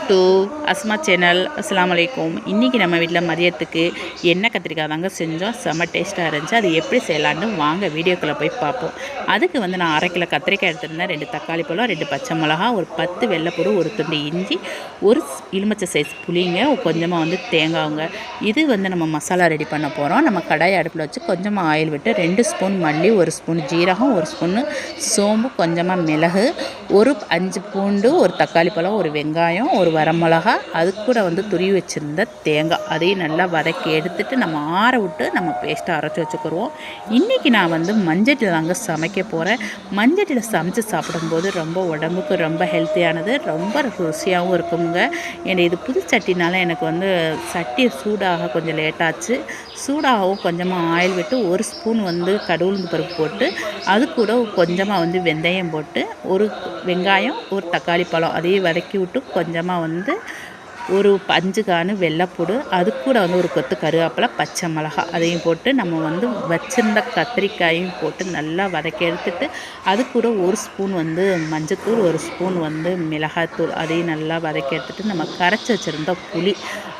To Asma channel. அஸ்ஸலாமு அலைக்கும். இன்றைக்கி நம்ம வீட்டில் மதியத்துக்கு எண்ணெய் கத்திரிக்காய் தாங்க செஞ்சோம். செம்ம டேஸ்ட்டாக இருந்துச்சு. அது எப்படி செய்யலான்னு வாங்க வீடியோக்குள்ளே போய் பார்ப்போம். அதுக்கு வந்து நான் 1/2 கிலோ கத்திரிக்காய் எடுத்துருந்தேன், 2 தக்காளி பழம், 2 பச்சை மிளகா, ஒரு 10 வெள்ளைப்பூடு, ஒரு துண்டு இஞ்சி, ஒரு எலுமிச்சை சைஸ் புளிங்க, கொஞ்சமாக வந்து தேங்காய்ங்க. இது வந்து நம்ம மசாலா ரெடி பண்ண போகிறோம். நம்ம கடாயை அடுப்பில் வச்சு கொஞ்சமாக ஆயில் விட்டு 2 ஸ்பூன் மல்லி, 1 ஸ்பூன் ஜீரகம், 1 ஸ்பூன் சோம்பு, கொஞ்சமாக மிளகு, ஒரு 5 பூண்டு, ஒரு தக்காளி பழம், ஒரு வெங்காயம், ஒரு வரமிளகா, அது கூட வந்து துருவி வச்சுருந்த தேங்காய், அதையும் நல்லா வதக்கி எடுத்துகிட்டு நம்ம ஆற விட்டு நம்ம பேஸ்ட்டை அரைச்சி வச்சுக்கிடுவோம். இன்றைக்கி நான் வந்து மஞ்சட்டில் தாங்க சமைக்க போகிறேன். மஞ்சட்டில் சமைச்சு சாப்பிடும்போது ரொம்ப உடம்புக்கு ரொம்ப ஹெல்த்தியானது, ரொம்ப ருசியாகவும் இருக்குங்க. ஏன்னா இது புது சட்டினால எனக்கு வந்து சட்டி சூடாக கொஞ்சம் லேட்டாச்சு. சூடாகவும் கொஞ்சமாக ஆயில் விட்டு 1 ஸ்பூன் வந்து கடுகு பருப்பு போட்டு, அது கூட கொஞ்சமாக வந்து வெந்தயம் போட்டு, ஒரு வெங்காயம், ஒரு தக்காளி பழம் அதையும் வதக்கி விட்டு, கொஞ்சமாக வந்து ஒரு 5 காணு வெள்ளைப்பூடு, அது கூட வந்து ஒரு கொத்து கருவேப்பிலை, பச்சை மிளகா அதையும் போட்டு நம்ம வந்து வச்சுருந்த கத்திரிக்காயும் போட்டு நல்லா வதக்கி எடுத்துட்டு, அது கூட 1 ஸ்பூன் வந்து மஞ்சத்தூள், 1 ஸ்பூன் வந்து மிளகாய்த்தூள் அதையும் நல்லா வதக்கி எடுத்துகிட்டு, நம்ம கரைச்சி வச்சுருந்த புளி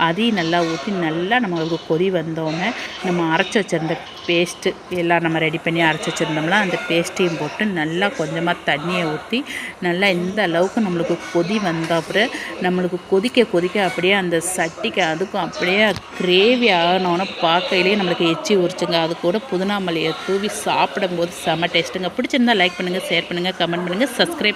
அதையும் நல்லா ஊற்றி நல்லா நம்மளுக்கு கொதி வந்தோடனே நம்ம அரைச்சி வச்சுருந்த பேஸ்ட்டு எல்லாம் நம்ம ரெடி பண்ணி அரைச்சி வச்சுருந்தோம்னா அந்த பேஸ்ட்டையும் போட்டு நல்லா கொஞ்சமாக தண்ணியை ஊற்றி நல்லா இந்த அளவுக்கு நம்மளுக்கு கொதி வந்த அப்புறம் நம்மளுக்கு கொதிக்க அப்படியே அந்த சட்டிக்கு அதுக்கும் அப்படியே கிரேவி ஆனோன்னு பார்க்கையிலேயே நம்மளுக்கு எச்சி உரிச்சுங்க. அது கூட புதினா மல்லியை தூவி சாப்பிடும்போது செம்ம டேஸ்ட்டுங்க. பிடிச்சிருந்தா லைக் பண்ணுங்கள், ஷேர் பண்ணுங்கள், கமெண்ட் பண்ணுங்கள், சப்ஸ்கிரைப்